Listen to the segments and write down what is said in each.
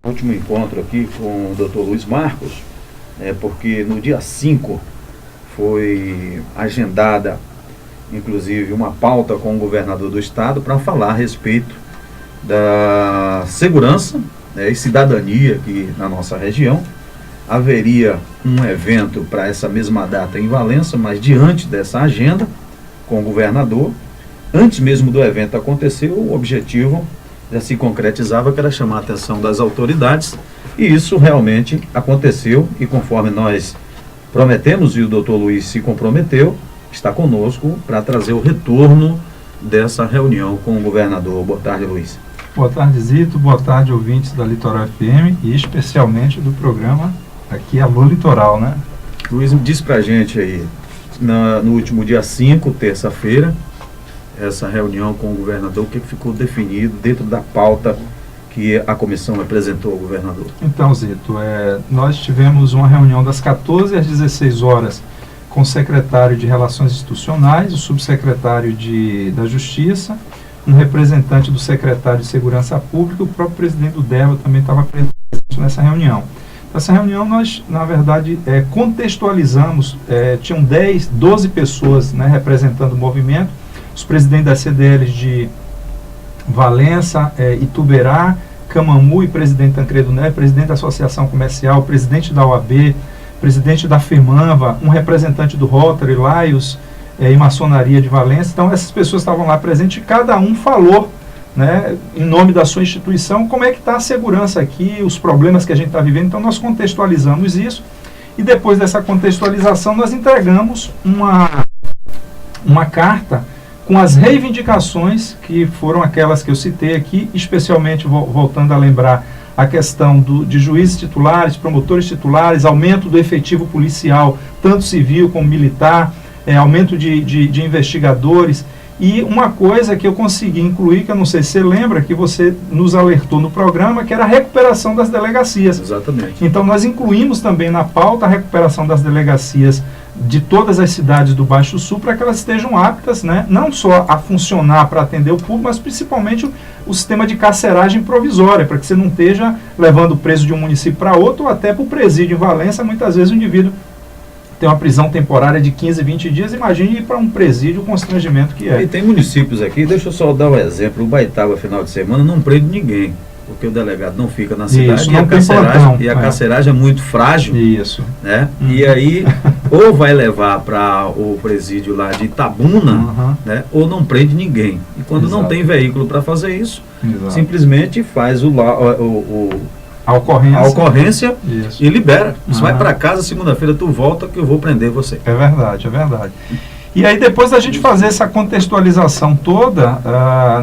último encontro aqui com o Dr. Luiz Marcos, porque no dia 5 foi agendada, inclusive, uma pauta com o governador do estado para falar a respeito da segurança, e cidadania aqui na nossa região. Haveria um evento para essa mesma data em Valença, mas diante dessa agenda com o governador, antes mesmo do evento acontecer, o objetivo já se concretizava, que era chamar a atenção das autoridades, e isso realmente aconteceu, e conforme nós prometemos, e o doutor Luiz se comprometeu, está conosco para trazer o retorno dessa reunião com o governador. Boa tarde, Luiz. Boa tarde, Zito. Boa tarde, ouvintes da Litoral FM e especialmente do programa aqui Alô Litoral, né? Luiz, diz pra gente aí, no último dia 5, terça-feira, essa reunião com o governador, o que ficou definido dentro da pauta que a comissão apresentou ao governador? Então, Zito, nós tivemos uma reunião das 14 às 16 horas com o secretário de Relações Institucionais, o subsecretário da Justiça, um representante do secretário de Segurança Pública, o próprio presidente do DERBA também estava presente nessa reunião. Nessa reunião nós, na verdade, contextualizamos, tinham 12 pessoas, né, representando o movimento, os presidentes das CDLs de Valença, Ituberá, Camamu e presidente Tancredo Neves, presidente da Associação Comercial, presidente da OAB, presidente da FEMANVA, um representante do Rotary, Laios e Maçonaria de Valença. Então essas pessoas estavam lá presentes e cada um falou, né, em nome da sua instituição, como é que está a segurança aqui, os problemas que a gente está vivendo. Então nós contextualizamos isso e depois dessa contextualização nós entregamos uma carta com as reivindicações que foram aquelas que eu citei aqui, especialmente voltando a lembrar a questão de juízes titulares, promotores titulares, aumento do efetivo policial, tanto civil como militar, aumento de investigadores. E uma coisa que eu consegui incluir, que eu não sei se você lembra, que você nos alertou no programa, que era a recuperação das delegacias. Exatamente. Então nós incluímos também na pauta a recuperação das delegacias de todas as cidades do Baixo Sul, para que elas estejam aptas, né, não só a funcionar para atender o público, mas principalmente o sistema de carceragem provisória, para que você não esteja levando o preso de um município para outro, ou até para o presídio em Valença. Muitas vezes o indivíduo tem uma prisão temporária de 15, 20 dias, imagine ir para um presídio, o constrangimento que é. E tem municípios aqui, deixa eu só dar um exemplo, o Baitava, final de semana, não prende ninguém, porque o delegado não fica na cidade. Isso, e a carceragem é muito frágil. Isso. Né? E aí, ou vai levar para o presídio lá de Itabuna, né? Ou não prende ninguém. E quando não tem veículo para fazer isso, simplesmente faz a ocorrência e libera. Você vai para casa, segunda-feira tu volta que eu vou prender você. É verdade, é verdade. E aí depois da gente fazer essa contextualização toda,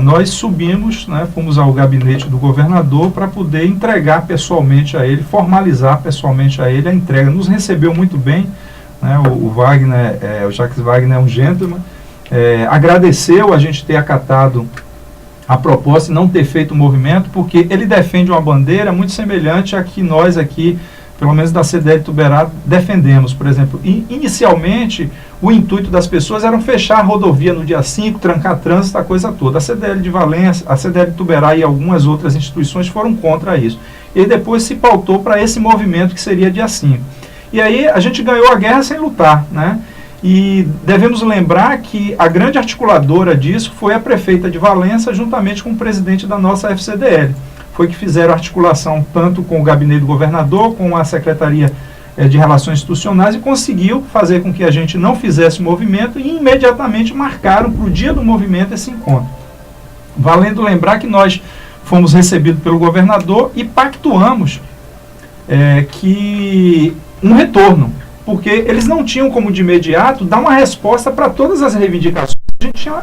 nós subimos, né, fomos ao gabinete do governador para poder entregar pessoalmente a ele, formalizar pessoalmente a ele a entrega. Nos recebeu muito bem, né, o Wagner, o Jacques Wagner é um gentleman, agradeceu a gente ter acatado a proposta e não ter feito o movimento, porque ele defende uma bandeira muito semelhante à que nós aqui, pelo menos da CDL Ituberá, defendemos. Por exemplo, inicialmente o intuito das pessoas era fechar a rodovia no dia 5, trancar trânsito, a coisa toda. A CDL de Valença, a CDL Ituberá e algumas outras instituições foram contra isso. E depois se pautou para esse movimento que seria dia 5. E aí a gente ganhou a guerra sem lutar, né? E devemos lembrar que a grande articuladora disso foi a prefeita de Valença, juntamente com o presidente da nossa FCDL. Foi que fizeram articulação tanto com o gabinete do governador, com a Secretaria de Relações Institucionais, e conseguiu fazer com que a gente não fizesse o movimento e imediatamente marcaram para o dia do movimento esse encontro. Valendo lembrar que nós fomos recebidos pelo governador e pactuamos que um retorno, porque eles não tinham como de imediato dar uma resposta para todas as reivindicações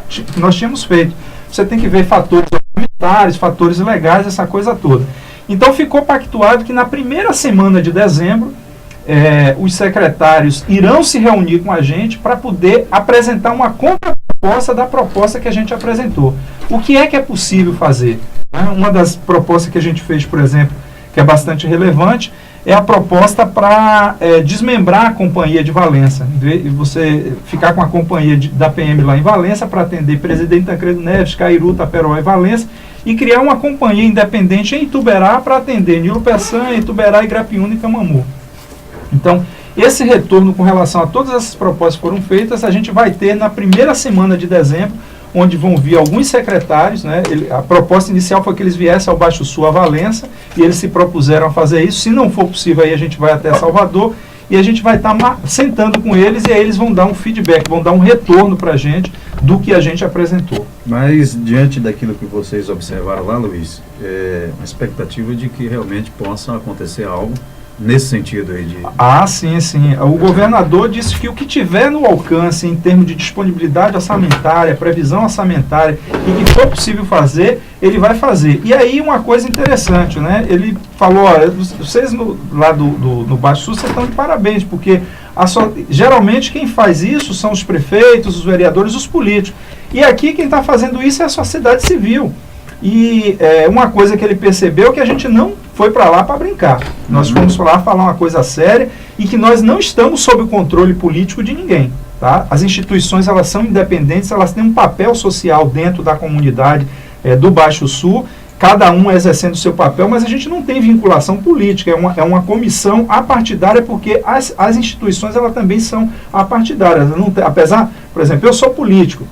que nós tínhamos feito. Você tem que ver fatores humanitários, fatores legais, essa coisa toda. Então ficou pactuado que na primeira semana de dezembro, os secretários irão se reunir com a gente para poder apresentar uma contraproposta da proposta que a gente apresentou. O que é possível fazer? Uma das propostas que a gente fez, por exemplo, que é bastante relevante, é a proposta para desmembrar a companhia de Valença. Em vez de você ficar com a companhia da PM lá em Valença para atender Presidente Tancredo Neves, Cairu, Taperoá e Valença, e criar uma companhia independente em Ituberá para atender Nilo Peçanha, Ituberá, Igrapiúna e Camamu. Então, esse retorno com relação a todas essas propostas que foram feitas, a gente vai ter na primeira semana de dezembro, onde vão vir alguns secretários, né? A proposta inicial foi que eles viessem ao Baixo Sul, a Valença, e eles se propuseram a fazer isso. Se não for possível, aí a gente vai até Salvador, e a gente vai estar sentando com eles, e aí eles vão dar um feedback, vão dar um retorno para a gente do que a gente apresentou. Mas, diante daquilo que vocês observaram lá, Luiz, a expectativa de que realmente possa acontecer algo nesse sentido aí de... Ah, sim, sim. O governador disse que o que tiver no alcance em termos de disponibilidade orçamentária, previsão orçamentária e que for possível fazer, ele vai fazer. E aí uma coisa interessante, né? Ele falou, olha, vocês lá no Baixo Sul, vocês estão de parabéns, porque geralmente quem faz isso são os prefeitos, os vereadores, os políticos. E aqui quem está fazendo isso é a sociedade civil. E uma coisa que ele percebeu é que a gente não foi para lá para brincar. Nós fomos para lá falar uma coisa séria e que nós não estamos sob o controle político de ninguém. Tá? As instituições, elas são independentes, elas têm um papel social dentro da comunidade do Baixo Sul, cada um exercendo o seu papel, mas a gente não tem vinculação política, é uma comissão apartidária, porque as instituições, elas também são apartidárias. Apesar, por exemplo, eu sou político,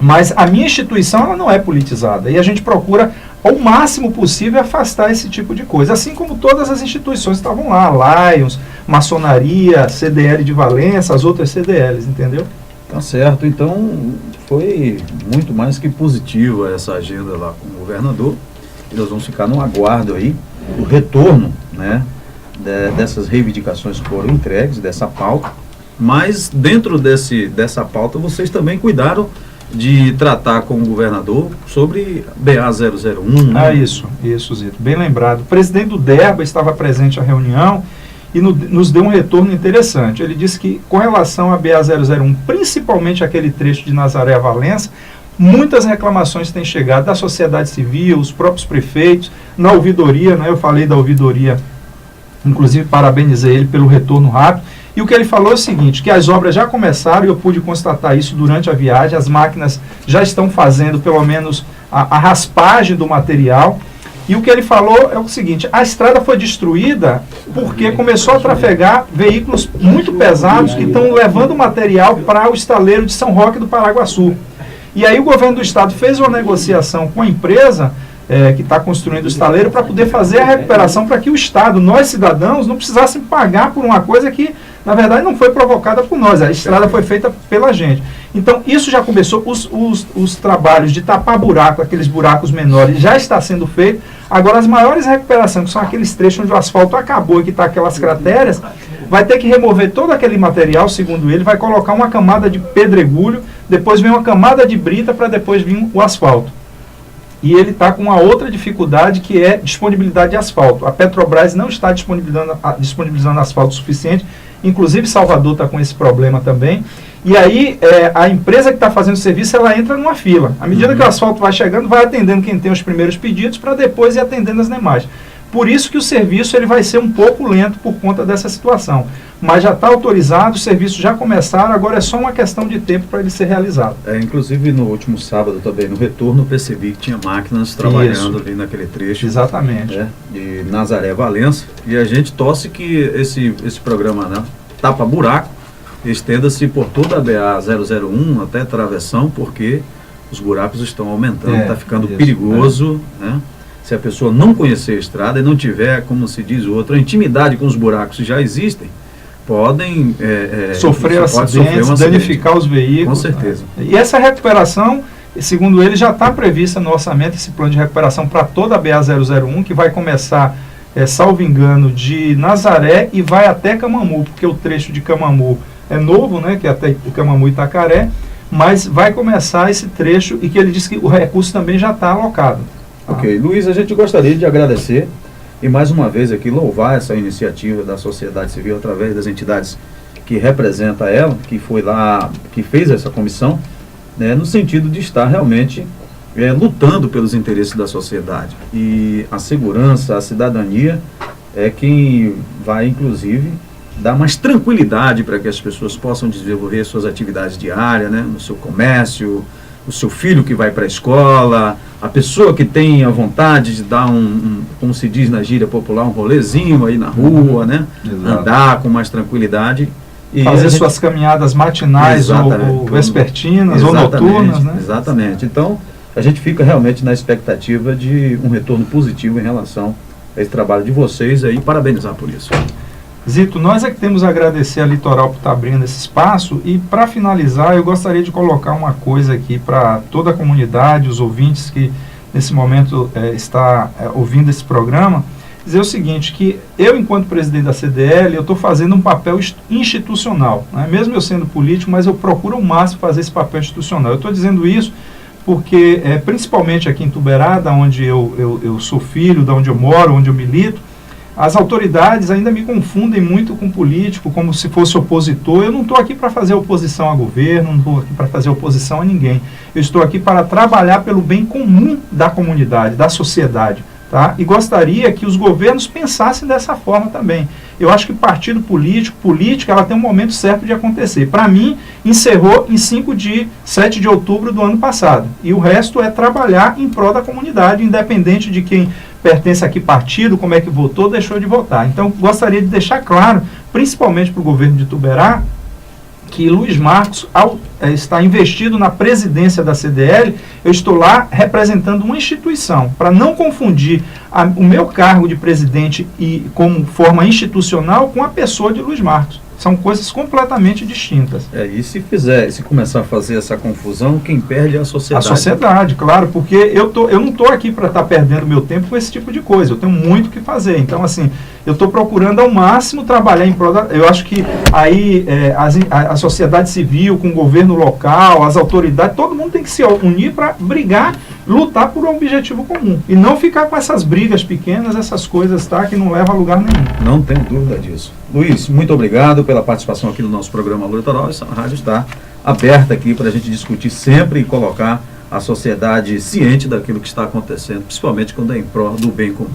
mas a minha instituição, ela não é politizada. E a gente procura, ao máximo possível, afastar esse tipo de coisa. Assim como todas as instituições estavam lá, Lions, Maçonaria, CDL de Valença, as outras CDLs, entendeu? Tá certo. Então, foi muito mais que positiva essa agenda lá com o governador. E nós vamos ficar no aguardo aí do retorno, né, dessas reivindicações que foram entregues, dessa pauta. Mas, dentro dessa pauta, vocês também cuidaram de tratar com o governador sobre BA-001. Né? Ah, isso, Zito, bem lembrado. O presidente do DERBA estava presente à reunião e nos deu um retorno interessante. Ele disse que, com relação à BA-001, principalmente aquele trecho de Nazaré a Valença, muitas reclamações têm chegado da sociedade civil, os próprios prefeitos, na ouvidoria, né? Eu falei da ouvidoria, inclusive parabenizei ele pelo retorno rápido. E o que ele falou é o seguinte, que as obras já começaram, e eu pude constatar isso durante a viagem, as máquinas já estão fazendo pelo menos a raspagem do material, e o que ele falou é o seguinte, a estrada foi destruída porque começou a trafegar veículos muito pesados que estão levando material para o estaleiro de São Roque do Paraguaçu. E aí o governo do estado fez uma negociação com a empresa que está construindo o estaleiro para poder fazer a recuperação, para que o Estado, nós cidadãos, não precisassem pagar por uma coisa que, na verdade, não foi provocada por nós. A estrada foi feita pela gente. Então, isso já começou, os trabalhos de tapar buraco, aqueles buracos menores, já está sendo feito. Agora, as maiores recuperações, que são aqueles trechos onde o asfalto acabou e que está aquelas crateras, vai ter que remover todo aquele material, segundo ele, vai colocar uma camada de pedregulho, depois vem uma camada de brita para depois vir o asfalto. E ele está com uma outra dificuldade, que é disponibilidade de asfalto. A Petrobras não está disponibilizando asfalto suficiente, inclusive Salvador está com esse problema também. E aí a empresa que está fazendo o serviço, ela entra numa fila. À medida que o asfalto vai chegando, vai atendendo quem tem os primeiros pedidos, para depois ir atendendo as demais. Por isso que o serviço ele vai ser um pouco lento por conta dessa situação. Mas já está autorizado, os serviços já começaram, agora é só uma questão de tempo para ele ser realizado. Inclusive no último sábado também, no retorno, percebi que tinha máquinas trabalhando ali naquele trecho. Exatamente. De Nazaré a Valença. E a gente torce que esse programa, né, Tapa Buraco, estenda-se por toda a BA-001 até Travessão, porque os buracos estão aumentando, está ficando perigoso, né? Se a pessoa não conhecer a estrada e não tiver, como se diz o outro, a intimidade com os buracos que já existem, podem sofrer acidentes, danificar os veículos. Com certeza. E essa recuperação, segundo ele, já está prevista no orçamento, esse plano de recuperação para toda a BA-001, que vai começar, salvo engano, de Nazaré e vai até Camamu, porque o trecho de Camamu é novo, né, que é até Camamu e Itacaré, mas vai começar esse trecho e que ele disse que o recurso também já está alocado. Ok, Luiz, a gente gostaria de agradecer e mais uma vez aqui louvar essa iniciativa da sociedade civil através das entidades que representa ela, que foi lá, que fez essa comissão, né, no sentido de estar realmente lutando pelos interesses da sociedade. E a segurança, a cidadania é quem vai, inclusive, dar mais tranquilidade para que as pessoas possam desenvolver suas atividades diárias, né, no seu comércio, o seu filho que vai para a escola, a pessoa que tem a vontade de dar como se diz na gíria popular, um rolezinho aí na rua, né? Exato. Andar com mais tranquilidade. E fazer suas caminhadas matinais ou vespertinas ou noturnas, né? Exatamente. Então, a gente fica realmente na expectativa de um retorno positivo em relação a esse trabalho de vocês aí, parabenizar por isso. Zito, nós é que temos a agradecer a Litoral por estar abrindo esse espaço, e para finalizar eu gostaria de colocar uma coisa aqui para toda a comunidade, os ouvintes que nesse momento está ouvindo esse programa, dizer o seguinte, que eu, enquanto presidente da CDL, eu estou fazendo um papel institucional, né? Mesmo eu sendo político, mas eu procuro ao máximo fazer esse papel institucional. Eu estou dizendo isso porque, principalmente aqui em Tuberá, da onde eu sou filho, da onde eu moro, onde eu milito, as autoridades ainda me confundem muito com político, como se fosse opositor. Eu não estou aqui para fazer oposição a governo, não estou aqui para fazer oposição a ninguém. Eu estou aqui para trabalhar pelo bem comum da comunidade, da sociedade. Tá? E gostaria que os governos pensassem dessa forma também. Eu acho que partido político, política, ela tem um momento certo de acontecer. Para mim, encerrou em 7 de outubro do ano passado. E o resto é trabalhar em prol da comunidade, independente de quem pertence a que partido, como é que votou, deixou de votar. Então, gostaria de deixar claro, principalmente para o governo de Tuberá, que Luiz Marcos, ao estar investido na presidência da CDL, eu estou lá representando uma instituição, para não confundir o meu cargo de presidente e como forma institucional com a pessoa de Luiz Marcos. São coisas completamente distintas. E se começar a fazer essa confusão, quem perde é a sociedade. A sociedade, claro, porque eu não estou aqui para estar perdendo meu tempo com esse tipo de coisa. Eu tenho muito o que fazer. Então, assim, eu estou procurando ao máximo trabalhar em prol da... Eu acho que aí a sociedade civil, com o governo local, as autoridades, todo mundo tem que se unir para brigar, lutar por um objetivo comum. E não ficar com essas brigas pequenas, essas coisas, tá, que não levam a lugar nenhum. Não tenho dúvida disso. Luiz, muito obrigado pela participação aqui no nosso programa Alô Litoral. Essa rádio está aberta aqui para a gente discutir sempre e colocar a sociedade ciente daquilo que está acontecendo, principalmente quando é em prol do bem comum.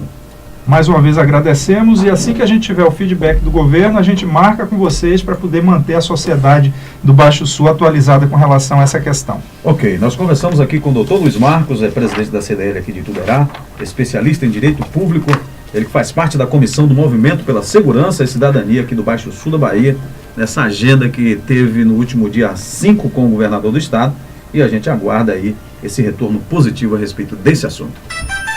Mais uma vez agradecemos, e assim que a gente tiver o feedback do governo, a gente marca com vocês para poder manter a sociedade do Baixo Sul atualizada com relação a essa questão. Ok, nós conversamos aqui com o Dr. Luiz Marcos, presidente da CDL aqui de Tuberá, especialista em Direito Público, ele que faz parte da Comissão do Movimento pela Segurança e Cidadania aqui do Baixo Sul da Bahia, nessa agenda que teve no último dia 5 com o governador do estado, e a gente aguarda aí esse retorno positivo a respeito desse assunto.